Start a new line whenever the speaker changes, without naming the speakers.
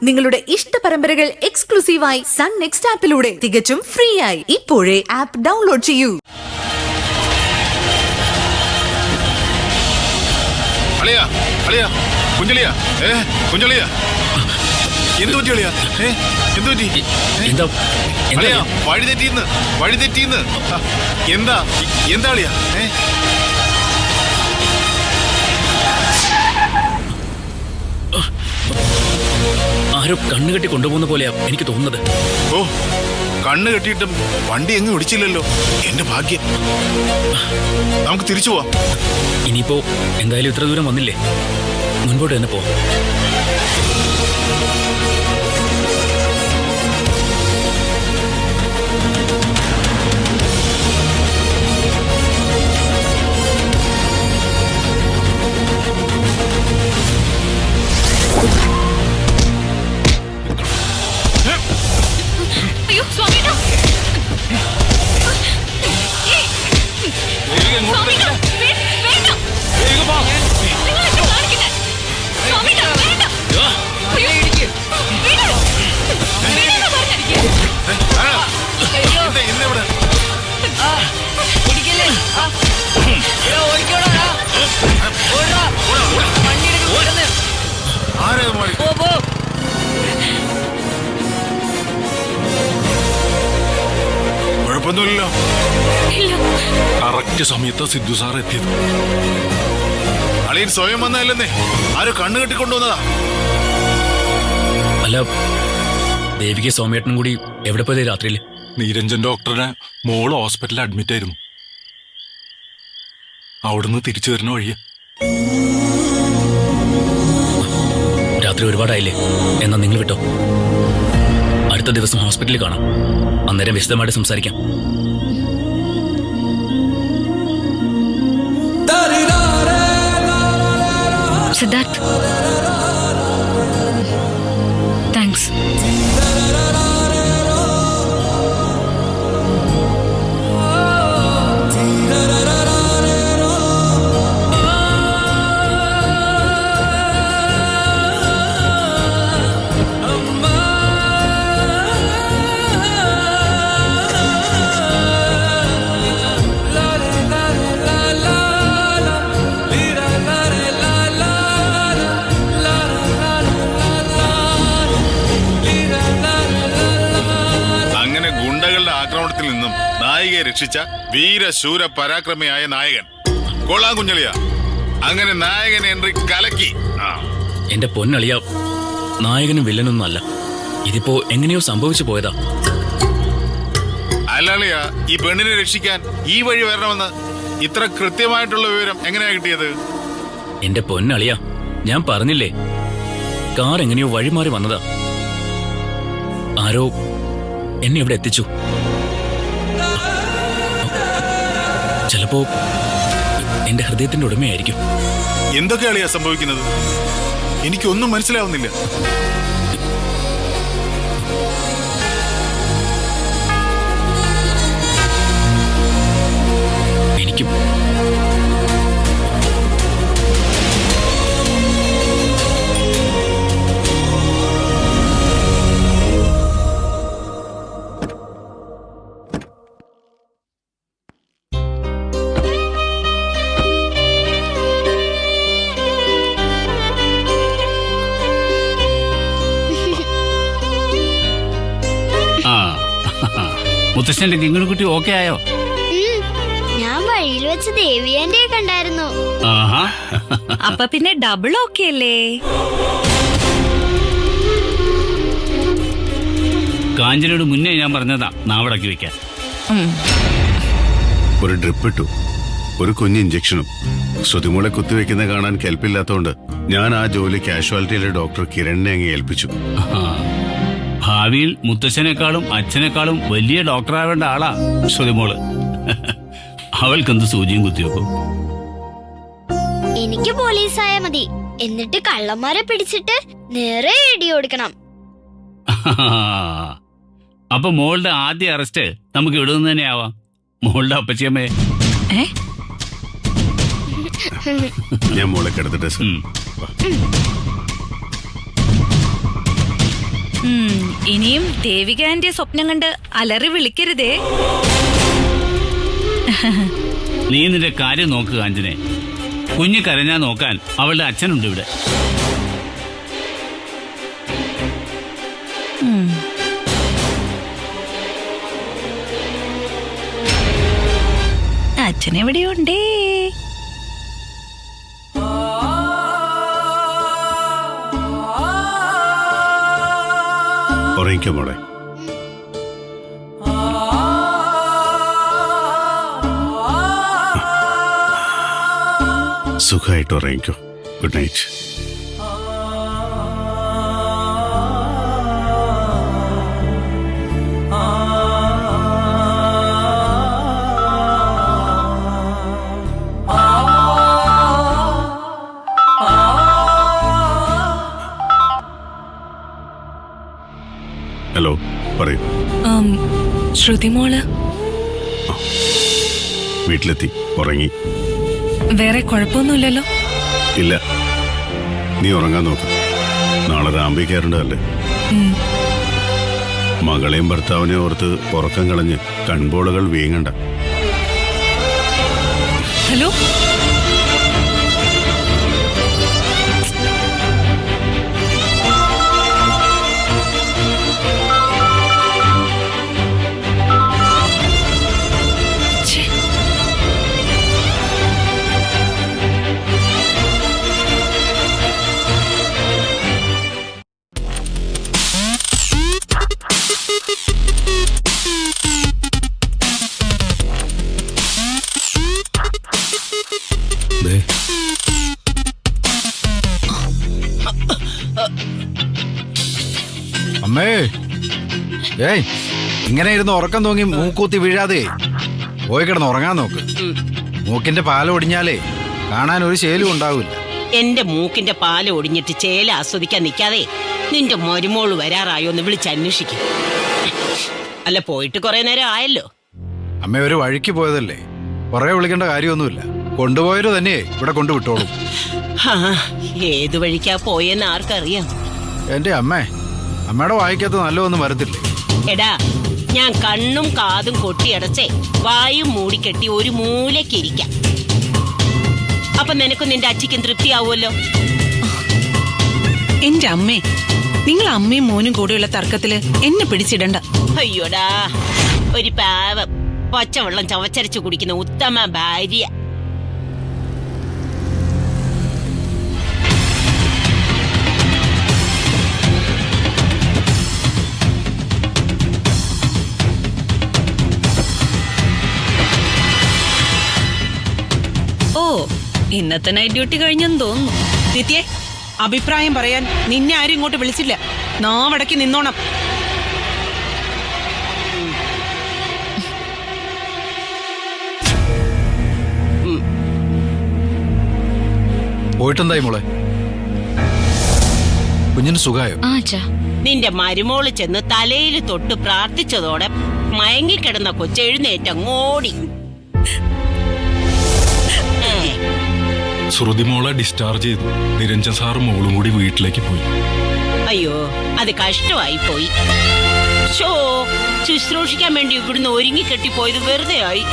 നിങ്ങളുടെ ഇഷ്ട പരമ്പരകൾ എക്സ്ക്ലൂസീവായി സൺ നെക്സ്റ്റ് ആപ്പിലൂടെ തികച്ചും ഫ്രീ ആയി ഇപ്പോഴേ ആപ്പ് ഡൗൺലോഡ് ചെയ്യൂ.
ആരോ കണ്ണുകെട്ടി കൊണ്ടുപോകുന്ന പോലെയാ എനിക്ക് തോന്നുന്നത്.
ഓ, കണ്ണ് കെട്ടിയിട്ടും വണ്ടി എങ്ങും ഇടിച്ചില്ലല്ലോ. എന്റെ ഭാഗ്യം. നമുക്ക് തിരിച്ചു പോവാം.
ഇനിയിപ്പോ എന്തായാലും ഇത്ര ദൂരം വന്നില്ലേ, മുൻപോട്ട് തന്നെ പോവാം.
കുഴപ്പമൊന്നുമില്ലല്ലോ. കറക്റ്റ് സമയത്ത് സിദ്ധു സാർ എത്തിയത്. അളിയൻ സ്വയം വന്നതല്ലെന്നേ, ആരോ കണ്ണു കെട്ടിക്കൊണ്ടുവന്നതാ.
അല്ല, ദേവിക സൗമ്യേട്ടനും കൂടി എവിടെ പോയത് രാത്രിയിൽ?
നീരഞ്ജൻ ഡോക്ടറുടെ മോള് ഹോസ്പിറ്റലിൽ അഡ്മിറ്റ് ആയിരുന്നു. അവിടുന്ന് തിരിച്ചു വരുന്ന വഴിയ.
രാത്രി ഒരുപാടായില്ലേ, എന്നാ നിങ്ങൾ വിട്ടോ. അടുത്ത ദിവസം ഹോസ്പിറ്റലിൽ കാണാം, അന്നേരം വിശദമായിട്ട് സംസാരിക്കാം.
സിദ്ധാർത്ഥ്, താങ്ക്സ്.
ആക്രമണത്തിൽ നിന്നും നായികയെ രക്ഷിച്ച വീരശൂര പരാക്രമിയായ നായകൻ കൊള്ളാം കുഞ്ഞളിയ. അങ്ങനെ നായകൻ എൻട്രി കലക്കി.
എന്റെ പൊന്നളിയ, നായകനും വില്ലനൊന്നും അല്ല, ഇതിപ്പോ എങ്ങനെയോ സംഭവിച്ചു പോയതാ.
അല്ലളിയ, ഈ പെണ്ണിനെ രക്ഷിക്കാൻ ഈ വഴി വരണമെന്ന് ഇത്ര കൃത്യമായിട്ടുള്ള വിവരം എങ്ങനെയാ കിട്ടിയത്?
എന്റെ പൊന്നളിയ, ഞാൻ പറഞ്ഞില്ലേ, കാർ എങ്ങനെയോ വഴിമാറി വന്നതാ. ആരോ എന്നെ ഇവിടെ എത്തിച്ചു. ചിലപ്പോ എന്റെ ഹൃദയത്തിന്റെ ഉടമയായിരിക്കും.
എന്തൊക്കെയാളിയാ സംഭവിക്കുന്നത്? എനിക്കൊന്നും മനസ്സിലാവുന്നില്ല.
എനിക്കും.
മുത്തശ്ശന്റെ കിങ്ങിണിക്കുട്ടി ഓക്കെ ആയോ?
ഞാൻ വഴിയിൽ വെച്ച് ദേവിയാന്റെ കണ്ടായിരുന്നു.
അപ്പൊ പിന്നെ ഡബിൾ ഓക്കെ അല്ലേ?
കാഞ്ചനയോട് മുന്നേ ഞാൻ പറഞ്ഞതാ നാവടക്കി വെക്കാൻ.
ഒരു ഡ്രിപ്പ് ഇട്ടു, ഒരു കുഞ്ഞ് ഇഞ്ചക്ഷനും. ശ്രുതിമോളെ കുത്തിവെക്കുന്ന കാണാൻ കെൽപ്പില്ലാത്തോണ്ട് ഞാൻ ആ ജോലി കാഷ്വാലിറ്റിയിലെ ഡോക്ടർ കിരണിനെ അങ്ങ് ഏൽപ്പിച്ചു.
ഭാവിയിൽ മുത്തശ്ശനേക്കാളും അച്ഛനേക്കാളും വലിയ ഡോക്ടറാവേണ്ട ആളാ ശ്രുതിമോള്. അവൾക്കെന്ത് സൂചിയും കുത്തിവെക്കും.
എനിക്ക് പോലീസായ മതി, എന്നിട്ട് കള്ളന്മാരെ പിടിച്ചിട്ട് നേരെ ഇടി ഓടിക്കണം.
അപ്പൊ മോളുടെ ആദ്യ അറസ്റ്റ് നമുക്ക് ഇവിടെ നിന്ന് തന്നെ ആവാം. മോളുടെ അപ്പച്ചിയമ്മേ.
ഞാൻ മോളെ കിടത്തിട്ടെ.
ഇനിയും ദേവിക ആന്റിയെ സ്വപ്നം കണ്ട് അലറി വിളിക്കരുതേ.
നീ നിന്റെ കാര്യം നോക്കുക കാഞ്ചനെ. കുഞ്ഞ് കരഞ്ഞാ നോക്കാൻ അവളുടെ അച്ഛനുണ്ട് ഇവിടെ.
അച്ഛനെവിടെയുണ്ടേ?
ഉറങ്ങിക്കോ മോളെ. സുഖമായിട്ട് ഉറങ്ങിക്കോ. Good night. ഹലോ, പറയൂ.
ശ്രുതി മോള്
വീട്ടിലെത്തി. ഉറങ്ങി.
വേറെ കുഴപ്പമൊന്നുമില്ലല്ലോ?
ഇല്ല, നീ ഉറങ്ങാൻ നോക്ക്. നാളെ രാമ്പി കയറേണ്ടതല്ലേ. മകളെയും ഭർത്താവിനെ ഓർത്ത് ഉറക്കം കളഞ്ഞ് കൺപോളകൾ വീങ്ങണ്ട.
ഹലോ,
അമ്മേ, ഏയ് ഇങ്ങനെ ഇരുന്ന് ഉറക്കം തൂങ്ങി മൂക്കൂത്തി വീഴാതെ പോയി കിടന്ന് ഉറങ്ങാൻ നോക്ക്. മൂക്കിന്റെ പാല ഒടിഞ്ഞാലേ കാണാൻ ഒരു ശേലും ഉണ്ടാവില്ല.
എന്റെ മൂക്കിന്റെ പാല് ഒടിഞ്ഞിട്ട് ചേല ആസ്വദിക്കാൻ നിൽക്കാതെ നിന്റെ മരുമോള് വരാറായോ എന്ന് വിളിച്ചന്വേഷിക്കും. അല്ല, പോയിട്ട് കുറെ നേരം ആയല്ലോ.
അമ്മ ഒരു വഴിക്ക് പോയതല്ലേ, കുറെ വിളിക്കേണ്ട കാര്യമൊന്നുമില്ല. കൊണ്ടുപോയത് തന്നെ ഇവിടെ കൊണ്ടുവിട്ടോളും.
ഏതു വഴിക്കാ പോയെന്ന് ആർക്കറിയാം.
എന്റെ അമ്മയുടെ വായിക്കകത്ത് നല്ലതൊന്നും വരത്തില്ലേ?
എടാ, ഞാൻ കണ്ണും കാതും കൊട്ടിയടച്ചേ വായും മൂടിക്കെട്ടി ഒരു മൂലക്കിരിക്കാം. അപ്പൊ നിനക്കും നിന്റെ അച്ഛക്കും തൃപ്തിയാവുമല്ലോ.
എന്റെ അമ്മേ, നിങ്ങൾ അമ്മയും മോനും കൂടെയുള്ള തർക്കത്തില് എന്നെ പിടിച്ചിടണ്ട.
അയ്യോടാ, ഒരു പാവം പച്ചവെള്ളം ചവച്ചരച്ചു കുടിക്കുന്ന ഉത്തമ ഭാര്യ.
ഓ, ഇന്നത്തെ നൈറ്റ് ഡ്യൂട്ടി കഴിഞ്ഞെന്ന് തോന്നുന്നു.
നിത്യേ, അഭിപ്രായം പറയാൻ നിന്നെ ആരും ഇങ്ങോട്ട് വിളിച്ചില്ല. നാവടക്കി നിന്നോണം.
പോയിട്ടെന്തായി മോളെ? കുഞ്ഞിന് സുഖായോ?
നിന്റെ മരുമോള് ചെന്ന് തലയിൽ തൊട്ട് പ്രാർത്ഥിച്ചതോടെ മയങ്ങിക്കിടന്ന കൊച്ചെഴുന്നേറ്റങ്ങോടി.
ശ്രുതിമോളെ ഡിസ്ചാർജ് ചെയ്തു. നിരഞ്ജൻ സാറും മോളും കൂടി വീട്ടിലേക്ക് പോയി.
അയ്യോ, അത് കഷ്ടമായി പോയി. ശുശ്രൂഷിക്കാൻ വേണ്ടി ഇവിടുന്ന് ഒരുങ്ങിക്കെട്ടിപ്പോയത് വെറുതെ ആയി.